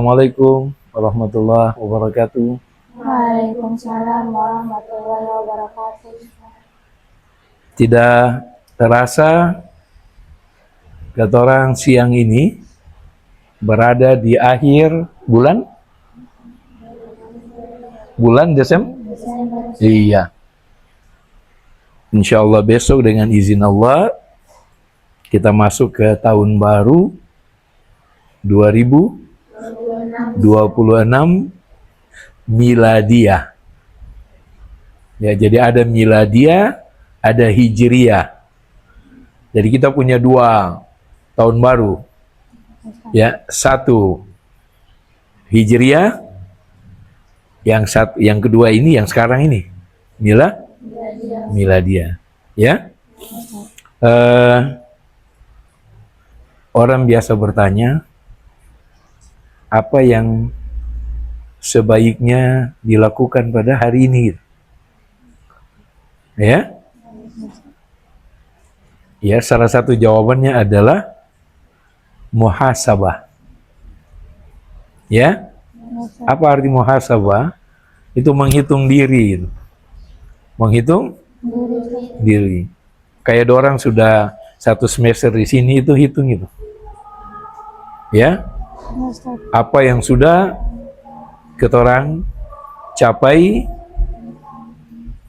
Assalamualaikum warahmatullahi wabarakatuh. Waalaikumsalam warahmatullahi wabarakatuh. Tidak terasa kata orang siang ini berada di akhir bulan Desember. Iya. Insya Allah besok dengan izin Allah kita masuk ke tahun baru 2026 miladiah. Ya, jadi ada miladiah, ada hijriah. Jadi kita punya dua tahun baru. Ya, satu hijriah, yang kedua ini yang sekarang ini miladiah. Ya. Orang biasa bertanya, apa yang sebaiknya dilakukan pada hari ini? Ya, salah satu jawabannya adalah muhasabah. Ya, apa arti muhasabah? Itu menghitung diri. Menghitung diri. Kayak orang sudah satu semester di sini itu hitung itu. Ya, apa yang sudah kita orang capai,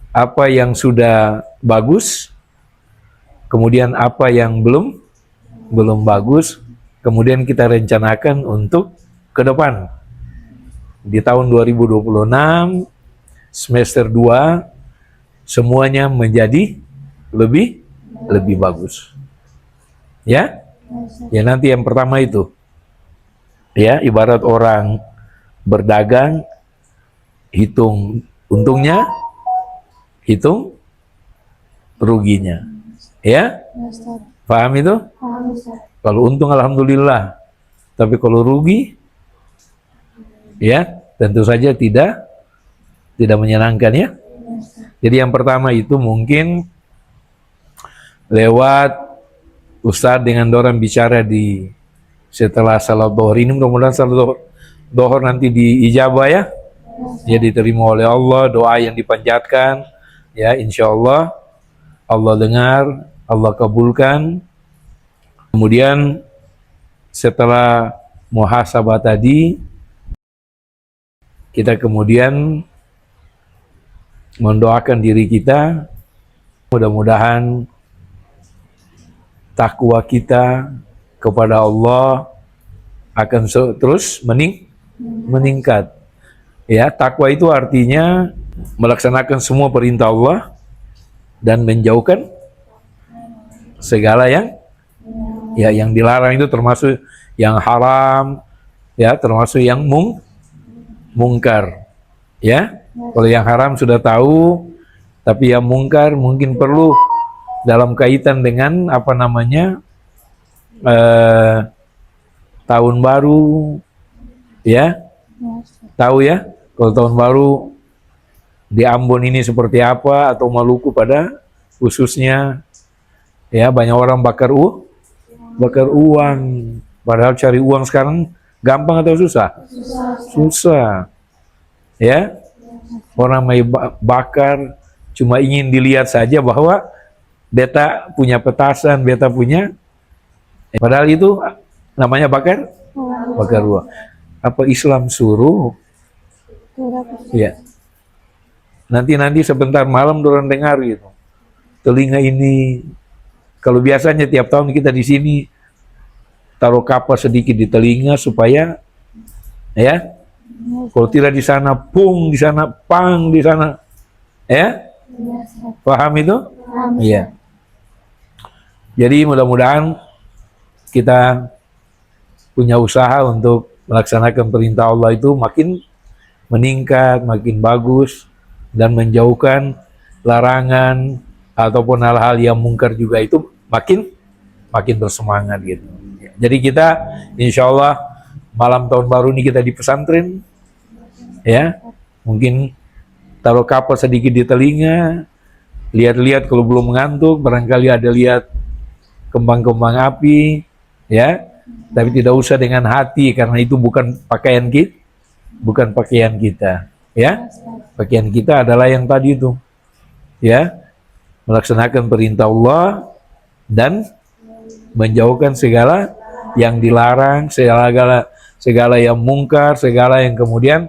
apa yang sudah bagus, kemudian apa yang belum bagus, kemudian kita rencanakan untuk ke depan. Di tahun 2026 semester 2 semuanya menjadi lebih bagus. Ya? Ya, nanti yang pertama itu. Ya, ibarat orang berdagang, hitung untungnya, hitung ruginya. Ya? Paham itu? Kalau untung alhamdulillah. Tapi kalau rugi, ya, tentu saja tidak menyenangkan, ya. Jadi yang pertama itu mungkin lewat Ustadz dengan orang bicara di setelah salat dhuhur ini, mudah-mudahan salat dhuhur nanti diijabah, ya. Ya, diterima oleh Allah doa yang dipanjatkan, ya, insya Allah Allah dengar, Allah kabulkan. Kemudian setelah muhasabah tadi, kita kemudian mendoakan diri kita, mudah-mudahan takwa kita kepada Allah akan terus meningkat. Ya, takwa itu artinya melaksanakan semua perintah Allah dan menjauhkan segala yang dilarang, itu termasuk yang haram, ya, termasuk yang mungkar. Ya, kalau yang haram sudah tahu, tapi yang mungkar mungkin perlu dalam kaitan dengan tahun baru, ya, tahu ya, kalau tahun baru di Ambon ini seperti apa, atau Maluku pada khususnya, ya, banyak orang bakar uang, padahal cari uang sekarang gampang atau susah? Susah, ya. Orang mau bakar cuma ingin dilihat saja bahwa beta punya petasan, beta punya. Padahal itu namanya bakar uang. Apa Islam suruh? Ya. Nanti sebentar malam dorang dengar gitu. Telinga ini, kalau biasanya tiap tahun kita di sini taruh kapas sedikit di telinga supaya, ya, kalau tidak di sana pung, di sana pang, di sana, ya. Paham itu? Iya. Jadi mudah-mudahan kita punya usaha untuk melaksanakan perintah Allah itu makin meningkat, makin bagus, dan menjauhkan larangan ataupun hal-hal yang mungkar juga itu makin bersemangat gitu. Jadi kita insya Allah malam tahun baru ini kita di pesantren, ya, mungkin taruh kapal sedikit di telinga, lihat-lihat kalau belum mengantuk, barangkali ada lihat kembang-kembang api, ya, Tapi tidak usah dengan hati karena itu bukan pakaian kita, bukan pakaian kita, ya. Pakaian kita adalah yang tadi itu, ya, melaksanakan perintah Allah dan menjauhkan segala yang dilarang, segala yang mungkar, segala yang kemudian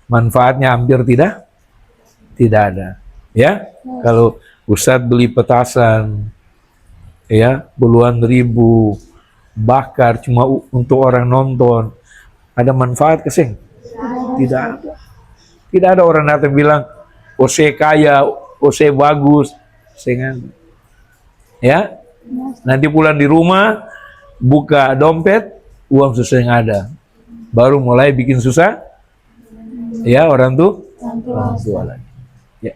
manfaatnya hampir tidak ada. Ya, kalau Ustadz beli petasan, ya, puluhan ribu, bakar cuma untuk orang nonton, ada manfaat keseng? Tidak ada. Tidak ada orang datang bilang, Ose kaya, Ose bagus, sengan. Ya, nanti pulang di rumah, buka dompet, uang susah yang ada, baru mulai bikin susah, ya, orang tua lagi. Ya.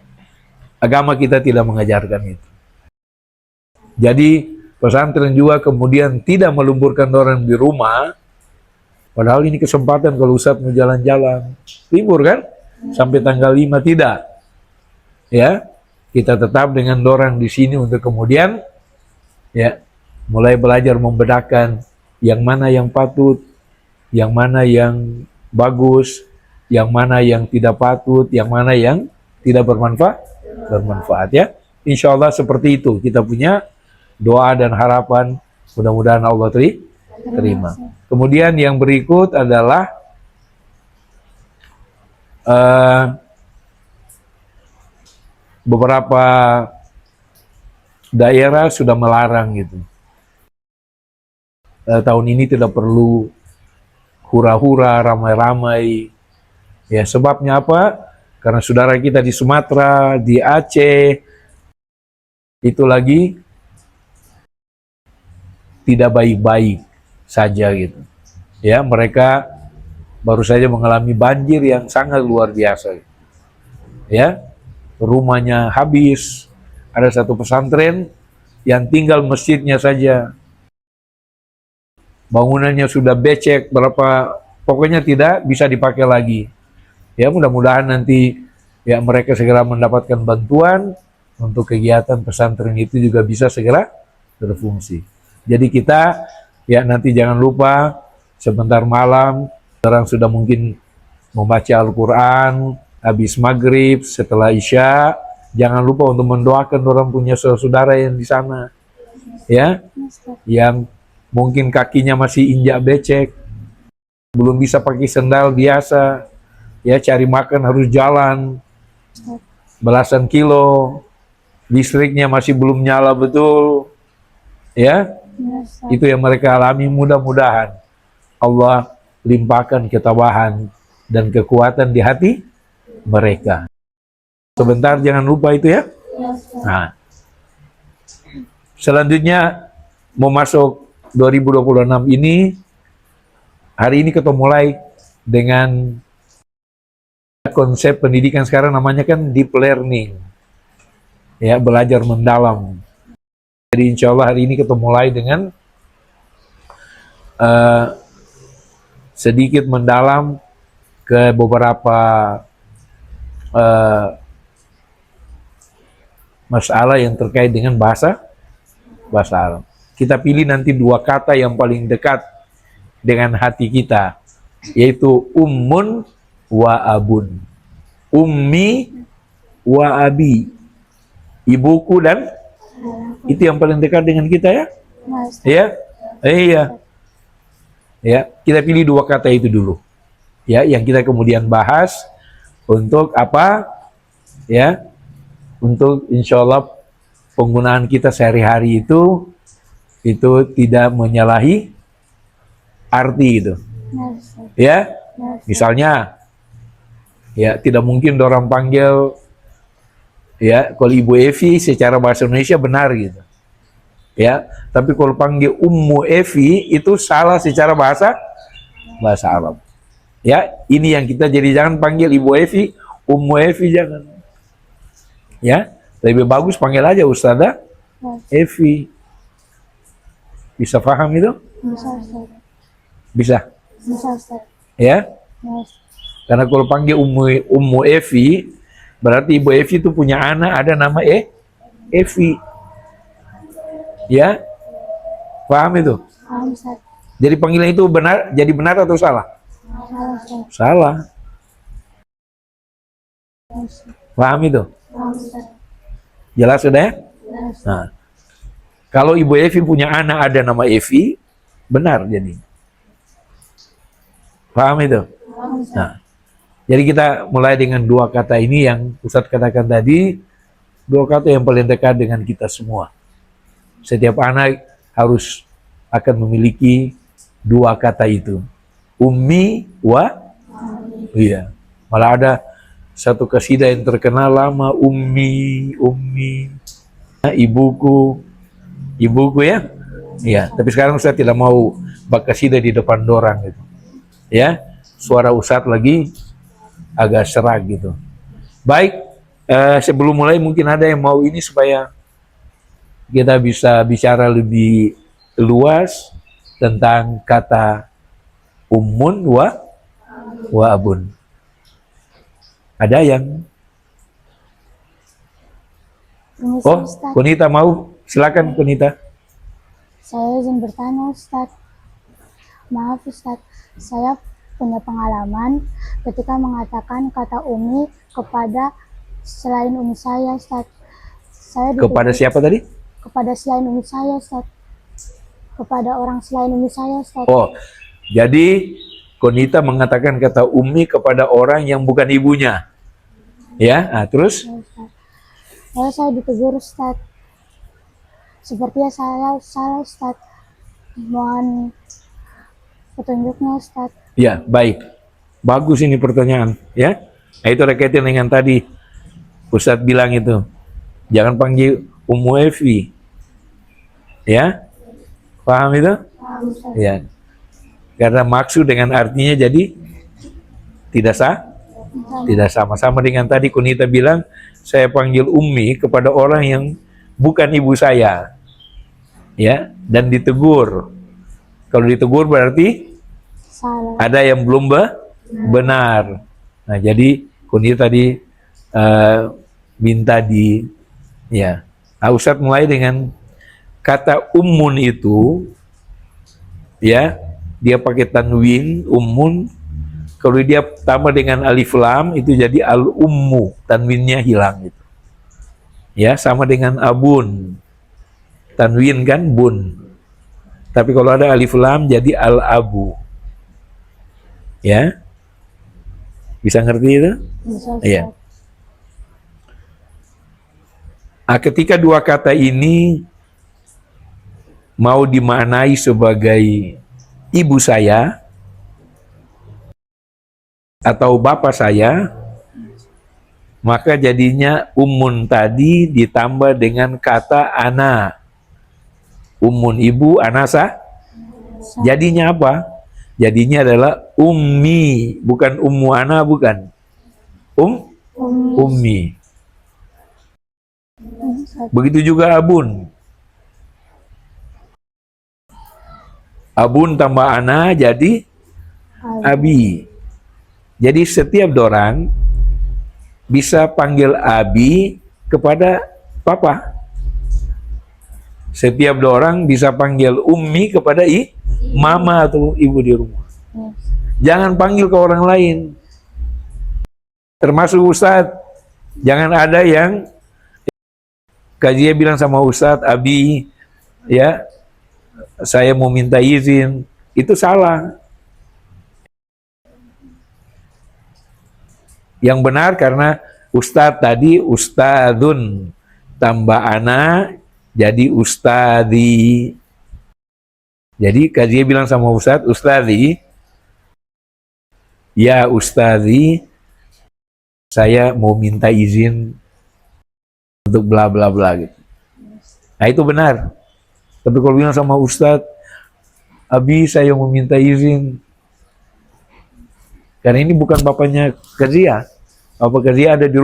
Agama kita tidak mengajarkan itu. Jadi pesantren juga kemudian tidak melumpuhkan orang di rumah, padahal ini kesempatan kalau Ustadz mau jalan-jalan, libur kan? Sampai tanggal 5 tidak. Ya, kita tetap dengan orang di sini untuk kemudian, ya, mulai belajar membedakan yang mana yang patut, yang mana yang bagus, yang mana yang tidak patut, yang mana yang tidak bermanfaat, ya. Insya Allah seperti itu kita punya doa dan harapan, mudah-mudahan Allah terima. Kemudian yang berikut adalah beberapa daerah sudah melarang gitu. Tahun ini tidak perlu hura-hura, ramai-ramai. Ya, sebabnya apa? Karena saudara kita di Sumatera, di Aceh, itu lagi tidak baik-baik saja gitu. Ya, mereka baru saja mengalami banjir yang sangat luar biasa. Ya, rumahnya habis. Ada satu pesantren yang tinggal masjidnya saja, bangunannya sudah becek, pokoknya tidak bisa dipakai lagi. Ya, mudah-mudahan nanti, ya, mereka segera mendapatkan bantuan untuk kegiatan pesantren itu juga bisa segera berfungsi. Jadi kita, ya, nanti jangan lupa sebentar malam orang sudah mungkin membaca Al-Quran, habis maghrib, setelah Isya, jangan lupa untuk mendoakan orang punya saudara yang di sana, ya, yang mungkin kakinya masih injak becek, belum bisa pakai sendal biasa, ya, cari makan harus jalan belasan kilo, listriknya masih belum nyala betul, ya, itu yang mereka alami. Mudah-mudahan Allah limpahkan ketabahan dan kekuatan di hati mereka. Sebentar, jangan lupa itu, ya. Nah, selanjutnya mau masuk 2026 ini, hari ini kita mulai dengan konsep pendidikan sekarang namanya kan deep learning, ya, belajar mendalam. Jadi insya Allah hari ini kita mulai dengan sedikit mendalam ke beberapa masalah yang terkait dengan bahasa Arab. Kita pilih nanti dua kata yang paling dekat dengan hati kita, yaitu ummun wa abun. Ummi wa abi, ibuku dan, itu yang paling dekat dengan kita, ya. Ya, iya. Ya, kita pilih dua kata itu dulu, ya, yang kita kemudian bahas untuk apa, ya, untuk insya Allah penggunaan kita sehari-hari itu tidak menyalahi arti itu, ya. Misalnya, ya, tidak mungkin orang panggil, ya, kalau Ibu Evi secara bahasa Indonesia benar gitu, ya, tapi kalau panggil Ummu Evi itu salah secara bahasa Arab. Ya, ini yang kita, jadi jangan panggil Ibu Evi Ummu Evi, jangan. Ya, lebih bagus panggil aja Ustazah Evi. Bisa paham itu? Bisa. Ya? Karena kalau panggil Ummu Evi, berarti Ibu Evi itu punya anak ada nama Evi. Ya? Paham itu? Jadi panggilan itu benar, jadi benar atau salah? Salah, Ustaz. Salah. Paham itu? Paham, Ustaz. Jelas sudah ya? Jelas. Nah, kalau Ibu Evi punya anak ada nama Evi, benar jadi. Paham itu? Paham, Ustaz. Nah, jadi kita mulai dengan dua kata ini yang Ustadz katakan tadi, dua kata yang paling dekat dengan kita semua. Setiap anak harus akan memiliki dua kata itu. Ummi wa, iya. Malah ada satu kasidah yang terkenal lama, ummi, ibuku, ibuku ya. Iya, tapi sekarang Ustadz tidak mau bakasidah di depan dorang gitu. Ya, suara Ustadz lagi agak serak gitu. Baik, sebelum mulai mungkin ada yang mau ini supaya kita bisa bicara lebih luas tentang kata ummun wa abun. Ada yang? Permisi, Oh, Ustaz. Kunita mau? Silakan Kunita. Saya izin bertanya, Ustaz. Maaf, Ustaz. Saya punya pengalaman ketika mengatakan kata umi kepada selain umi saya, Ustaz. Saya Kepada ditegur- siapa tadi? Kepada selain umi saya, Ustaz. Kepada orang selain umi saya, Ustaz. Oh, jadi Kunita mengatakan kata umi kepada orang yang bukan ibunya. Ya, nah, terus? Ya, Ustaz. Lalu saya ditegur, Ustaz. Sepertinya saya salah, Ustaz. Mohon petunjuknya, Ustaz. Ya, baik. Bagus ini pertanyaan, ya. Nah, itu terkaitan dengan tadi Ustadz bilang itu. Jangan panggil Ummu Evi. Ya. Paham itu? Paham, Ustaz. Ya. Karena maksud dengan artinya jadi tidak sah, tidak sama-sama dengan tadi Kunita bilang saya panggil Ummi kepada orang yang bukan ibu saya. Ya, dan ditegur. Kalau ditegur berarti Salah. ada yang belum benar. Nah, jadi Kunita tadi minta di ya. Nah, Ustadz mulai dengan kata ummun itu ya, dia pakai tanwin ummun. Kalau dia tambah dengan alif lam itu jadi al ummu, tanwinnya hilang gitu. Ya, sama dengan abun. Tanwin kan bun. Tapi kalau ada alif lam jadi al abu. Ya. Bisa ngerti itu? Bisa, Ustaz. Iya. Nah, ketika dua kata ini mau dimaknai sebagai ibu saya atau bapak saya, maka jadinya ummun tadi ditambah dengan kata ana. Ummun ibu, ana jadinya apa? Jadinya adalah ummi, bukan ummu ana, bukan. Ummi. Ustaz. Begitu juga abun. Abun tambah ana jadi abi. Jadi setiap orang bisa panggil abi kepada papa. Setiap orang bisa panggil ummi kepada mama atau ibu di rumah. Yes. Jangan panggil ke orang lain. Termasuk Ustadz. Jangan ada yang kajian bilang sama Ustadz, abi, ya, saya mau minta izin. Itu salah. Yang benar karena Ustadz tadi ustadzun tambah ana jadi ustadzi. Jadi kajian bilang sama Ustadz, ustadzi, ya ustadzi, saya mau minta izin untuk bla bla bla gitu. Nah itu benar. Tapi kalau bilang sama Ustadz, abi saya mau minta izin. Karena ini bukan bapaknya Kezia. Bapak Kezia ada di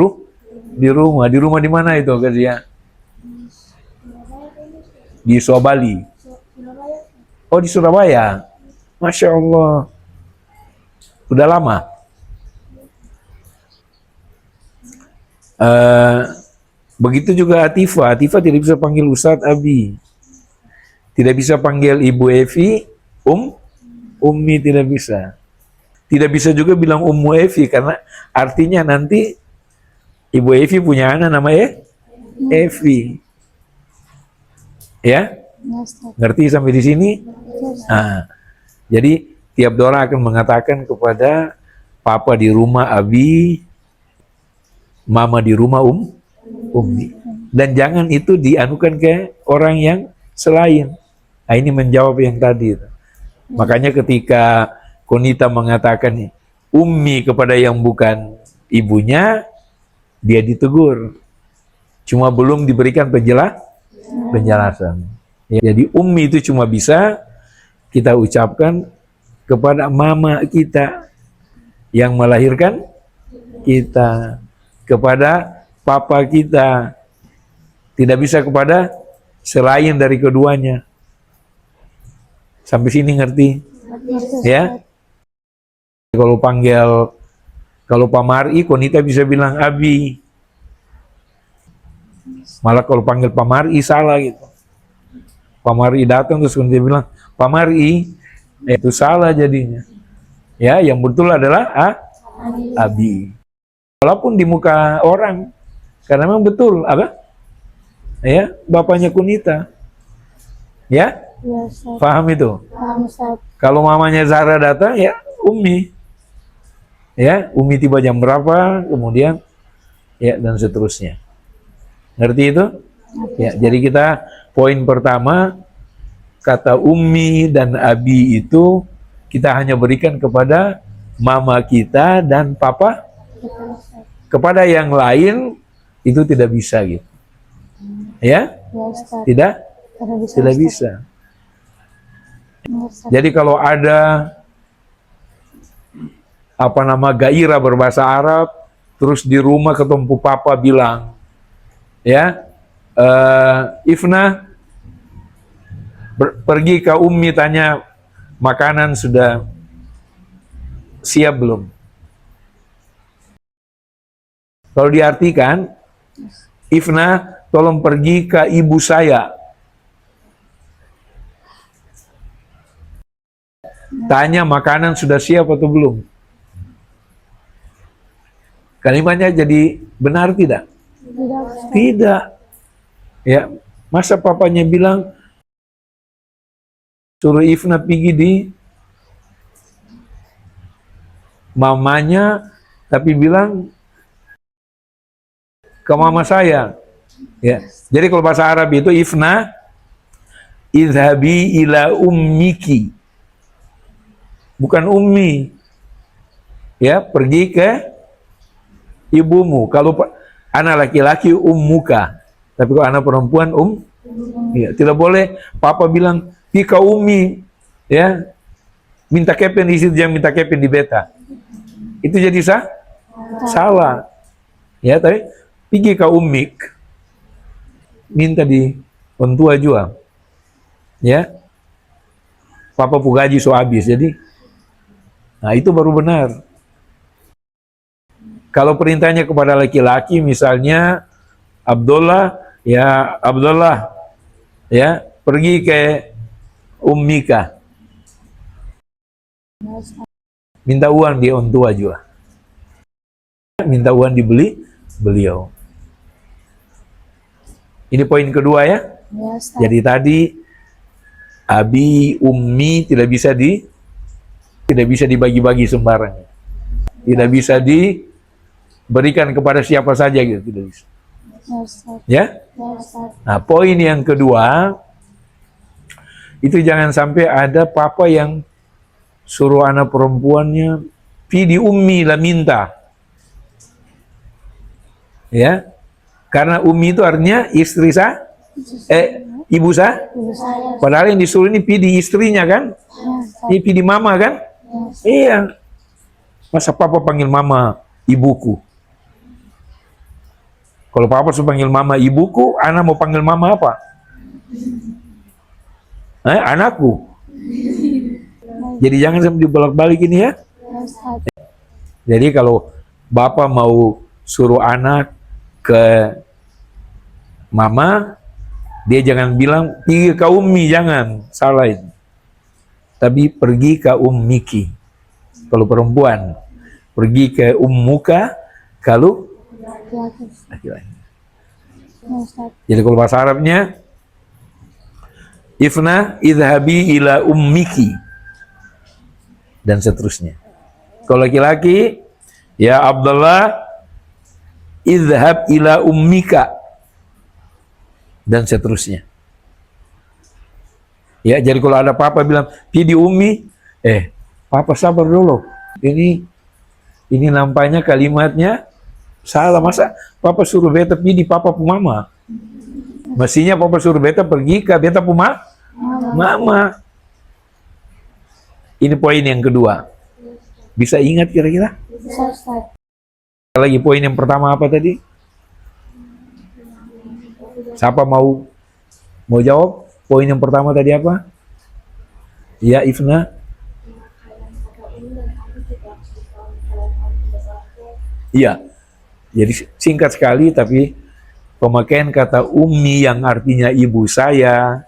rumah. Di rumah di mana itu Kezia? Di Sobali. Oh di Surabaya. Masya Allah. Udah lama. Begitu juga Atifah. Atifah tidak bisa panggil Ustadz Abi. Tidak bisa panggil Ibu Evi Ummi tidak bisa. Tidak bisa juga bilang Ummu Evi karena artinya nanti Ibu Evi punya anak namanya Evi. Ya, Ya, Ustaz. ngerti sampai di sini? Ya, Ustaz. Nah, jadi tiap orang akan mengatakan kepada papa di rumah Abi, mama di rumah Ummi. Dan jangan itu dianukan ke orang yang selain. Nah, ini menjawab yang tadi. Makanya ketika Konita mengatakan Ummi kepada yang bukan ibunya, dia ditegur. Cuma belum diberikan penjelasan. Ya, jadi Ummi itu cuma bisa kita ucapkan kepada mama kita yang melahirkan kita, kepada papa kita. Tidak bisa kepada selain dari keduanya. Sampai sini ngerti? Ngerti, Ya? Ustaz. Kalau Pak Mari, Konita bisa bilang Abi. Malah kalau panggil Pak Mari salah gitu. Pak Mari datang terus Konita bilang Pak Mari, itu salah jadinya. Ya, yang betul adalah Abi. Walaupun di muka orang, karena memang betul apa? Ya, bapaknya Konita. Ya, Ya, Ustaz. paham itu? Paham, Ustaz. Kalau mamanya Zara datang, ya Ummi. Ya, Ummi tiba jam berapa, kemudian ya dan seterusnya. Ngerti itu? Ya, jadi kita poin pertama kata Ummi dan Abi itu kita hanya berikan kepada mama kita dan papa. Betul, Ustaz. Kepada yang lain itu tidak bisa gitu. Ya? Ya, Ustaz. Tidak? Tidak bisa, Tidak Ustaz. bisa. Ya, Ustaz. Jadi kalau ada gairah berbahasa Arab, terus di rumah ketemu papa bilang, ya, Ifna pergi ke Ummi tanya makanan sudah siap belum? Kalau diartikan, Ifna tolong pergi ke ibu saya. Tanya makanan sudah siap atau belum? Kalimatnya jadi benar tidak? Tidak, Ustaz. Tidak. Ya, masa papanya bilang suruh Ifna pergi di mamanya, tapi bilang ke mama saya. Ya. Jadi kalau bahasa Arab itu Ifna idhabi ila ummiki. Bukan ummi. Ya, pergi ke ibumu. Kalau anak laki-laki ummuka. Tapi kalau anak perempuan ya, tidak boleh papa bilang pika ummi, ya. Minta kepen di situ, jangan minta kepen di beta. Itu jadi salah. Ya, tapi pergi ke ummik. Minta di orang tua juga. Ya. Papa pu gaji so habis, jadi nah itu baru benar. Kalau perintahnya kepada laki-laki, misalnya Abdullah, ya pergi ke Ummika, Ya, Ustaz. minta uang di orang tua juga, minta uang dibeli beliau. Ini poin kedua ya. Ya, Ustaz. Jadi tadi Abi, Ummi tidak bisa dibagi-bagi sembarang, tidak bisa diberikan kepada siapa saja gitu, tidak bisa. Ya, Ustaz. Ya. Ya, Ustaz. Nah, poin yang kedua, itu jangan sampai ada papa yang suruh anak perempuannya pi di Ummi lah minta. Ya. Karena Ummi itu artinya istri ibu Ibu saya. Padahal yang disuruh ini pi di istrinya kan? Ya, Ustaz. Ini pi di mama kan? Ya, Ustaz. Iya. Masa papa panggil mama ibuku? Kalau papa suruh panggil mama ibuku, anak mau panggil mama apa? Anakku. Jadi jangan sampai dibolak-balik ini ya. Ya, Ustaz. Jadi kalau bapak mau suruh anak ke mama, dia jangan bilang pergi ke Ummi, jangan, salah itu. tapi pergi ke ummiki. Kalau perempuan, pergi ke ummuka. Kalau Laki-laki. laki-laki. Ya Ustaz. Jadi kalau bahasa Arabnya, Ifna idhabi ila ummiki, dan seterusnya. Kalau laki-laki, ya Abdullah idhab ila ummika, dan seterusnya. Ya, jadi kalau ada papa bilang di ummi, papa sabar dulu. Ini nampaknya kalimatnya salah. Masa papa suruh beta di papa pu mama? Mestinya papa suruh beta pergi ke beta pu mama. Ini poin yang kedua. Bisa ingat kira-kira? Bisa Ustaz. Lagi poin yang pertama apa tadi? Siapa mau jawab? Poin yang pertama tadi apa? Ya, Ifna. Iya. Jadi singkat sekali, tapi pemakaian kata ummi yang artinya ibu saya,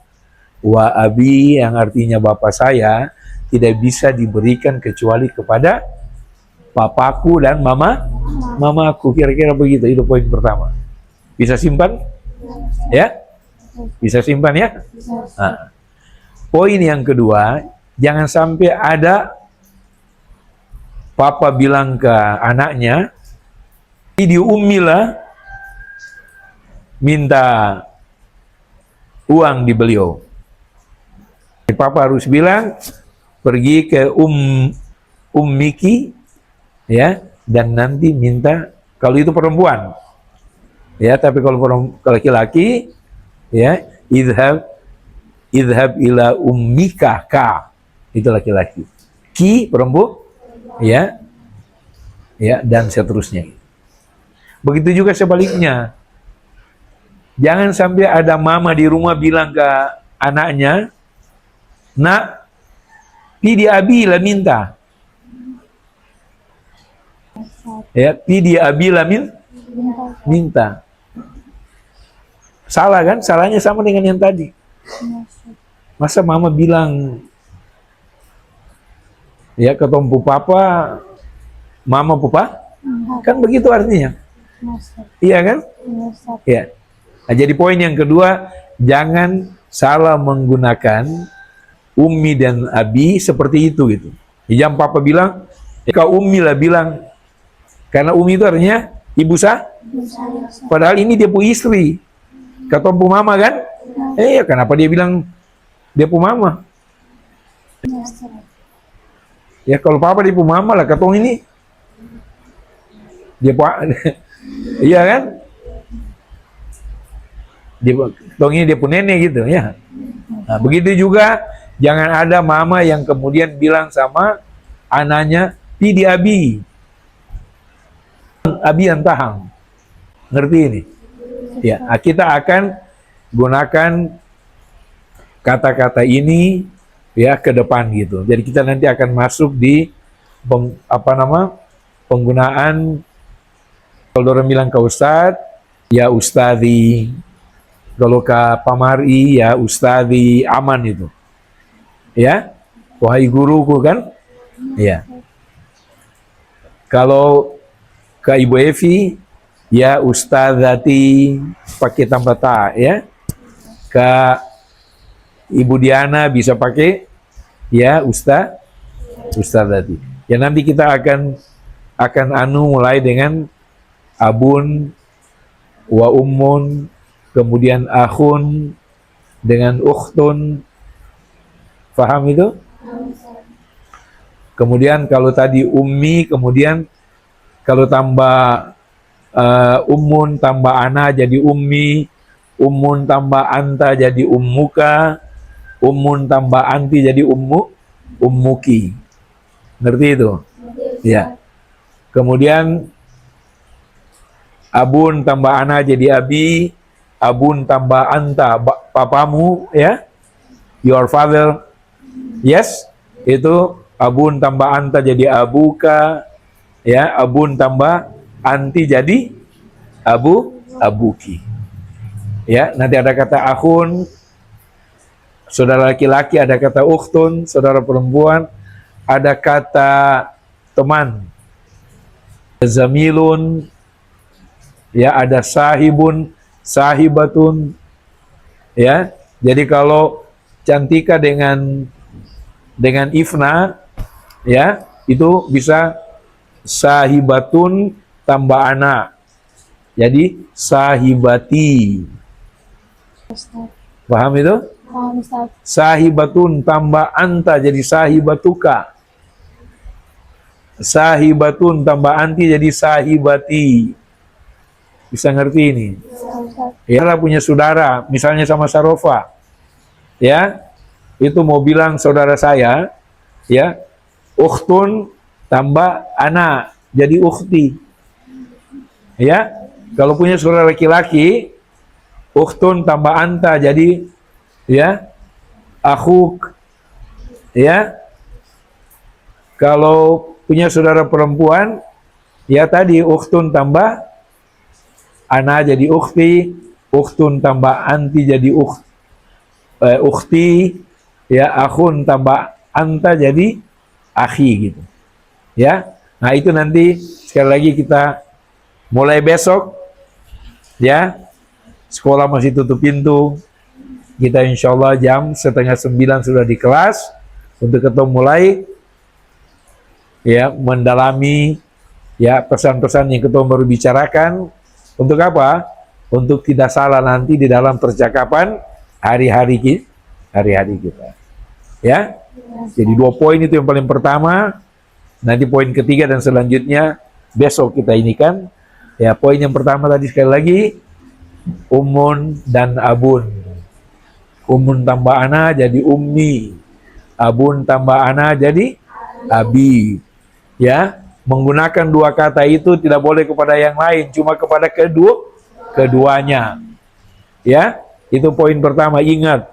wa abi yang artinya bapak saya, tidak bisa diberikan kecuali kepada papaku dan mamaku. Kira-kira begitu. Itu poin pertama. Bisa simpan? Ya? Bisa simpan ya? Nah. Poin yang kedua, jangan sampai ada papa bilang ke anaknya, di ummilah, minta uang di beliau. Papa harus bilang, pergi ke ummiki, ya, dan nanti minta, kalau itu perempuan, ya, tapi kalau laki-laki, ya, idhab ila ummika, ka, itu laki-laki, ki perempuan, ya, dan seterusnya. Begitu juga sebaliknya. Jangan sampai ada mama di rumah bilang ke anaknya, nak, pidi abi lah minta. Ya, pidi abi lah minta. Salah kan? Salahnya sama dengan yang tadi. Masa mama bilang, ya, ketompu papa, mama papa, kan begitu artinya. Iya kan? Iya. Nah, jadi poin yang kedua, jangan salah menggunakan ummi dan abi seperti itu gitu. Jangan papa bilang, kau ummi lah bilang, karena ummi itu artinya ibu padahal ini dia pu istri, ketompu mama kan? Kenapa dia bilang dia pu mama? Ya kalau papa dia pu mama lah, ketong ini dia pu iya kan? Ini dia pun nenek gitu ya. Nah, begitu juga jangan ada mama yang kemudian bilang sama anaknya, pidi abi. Abi antahang. Ngerti ini? Ya, kita akan gunakan kata-kata ini ya ke depan gitu. Jadi kita nanti akan masuk di penggunaan. Kalau orang bilang ke Ustadz, ya Ustadzi. Kalau ke pamari, ya Ustadzi, aman itu. Ya, wahai guruku kan? Ya. Kalau ke Ibu Evi, ya Ustadzati, pakai tambah ta, ya. Ke Ibu Diana bisa pakai, ya Ustadzati. Ya nanti kita akan mulai dengan abun, wa ummun, kemudian akhun, dengan ukhtun. Faham itu? Kemudian kalau tadi ummi, kemudian kalau tambah ummun tambah ana jadi ummi, ummun tambah anta jadi ummuka, ummun tambah anti jadi ummuki. Ngerti itu? Ya. Kemudian abun tambah ana jadi abi, abun tambah anta papamu, ya, your father, yes, itu abun tambah anta jadi abuka, ya, abun tambah anti jadi abuki, ya. Nanti ada kata akhun, saudara laki-laki ada kata ukhtun, saudara perempuan ada kata teman. Zamilun, ya ada sahibun, sahibatun, ya. Jadi kalau Cantika dengan Ifna, ya itu bisa sahibatun tambah ana, jadi sahibati. Ustaz. Paham itu? Paham Ustaz. Sahibatun tambah anta jadi sahibatuka. Sahibatun tambah anti jadi sahibati. Bisa ngerti ini? Ustaz. Ya, punya saudara, misalnya sama Sarofa, ya, itu mau bilang saudara saya, ya, ukhtun tambah ana jadi ukhti, ya. Kalau punya saudara laki-laki, ukhtun tambah anta jadi, ya, akhuk, ya. Kalau punya saudara perempuan, ya tadi ukhtun tambah ana jadi ukhti, ukhtun tambah anti jadi ukhti, ya, akhun tambah anta jadi akhi gitu. Ya. Nah, itu nanti sekali lagi kita mulai besok, ya. Sekolah masih tutup pintu. Kita insya Allah jam 8:30 sudah di kelas untuk ketemu mulai, ya, mendalami, ya, pesan-pesan yang kita baru bicarakan. Untuk apa? Untuk tidak salah nanti di dalam percakapan hari-hari kita. Ya. Jadi 2 poin itu yang paling pertama. Nanti poin ketiga dan selanjutnya besok kita ini kan. Ya, poin yang pertama tadi sekali lagi ummun dan abun. Ummun tambah ana jadi ummi. Abun tambah ana jadi abi. Ya, menggunakan 2 kata itu tidak boleh kepada yang lain, cuma kepada keduanya. Ya, itu poin pertama, ingat.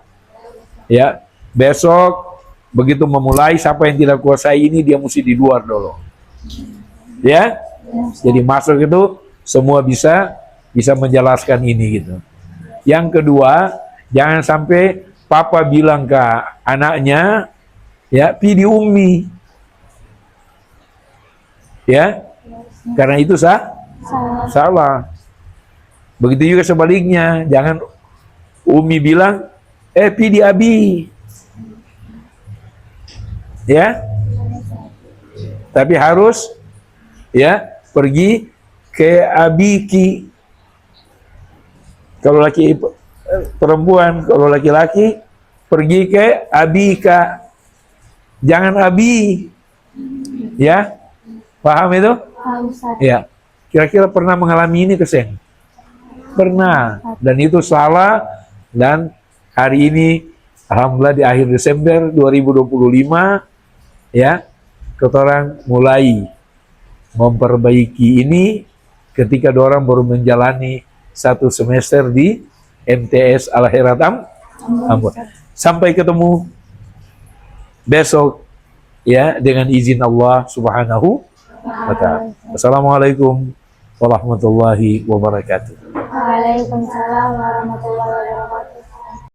Ya, besok begitu memulai, siapa yang tidak kuasai ini dia mesti di luar dulu. Ya, jadi masuk itu semua bisa menjelaskan ini gitu. Yang kedua, jangan sampai papa bilang ke anaknya, ya, pi di ummi. Ya, karena itu salah. Begitu juga sebaliknya, jangan umi bilang, pi di abi. Ya, tapi harus, ya, pergi ke abiki. Kalau laki perempuan, kalau laki-laki pergi ke abika. Jangan abi. Ya. Paham itu? Paham Ustaz. Ya. Kira-kira pernah mengalami ini Keseng? Pernah. Dan itu salah. Dan hari ini, alhamdulillah di akhir Desember 2025, ya, kita orang mulai memperbaiki ini ketika orang baru menjalani 1 semester di MTS Al-Herat Ambon. Sampai ketemu besok, ya, dengan izin Allah Subhanahu wa ta'ala. Assalamualaikum warahmatullahi wabarakatuh. Waalaikumsalam warahmatullahi wabarakatuh.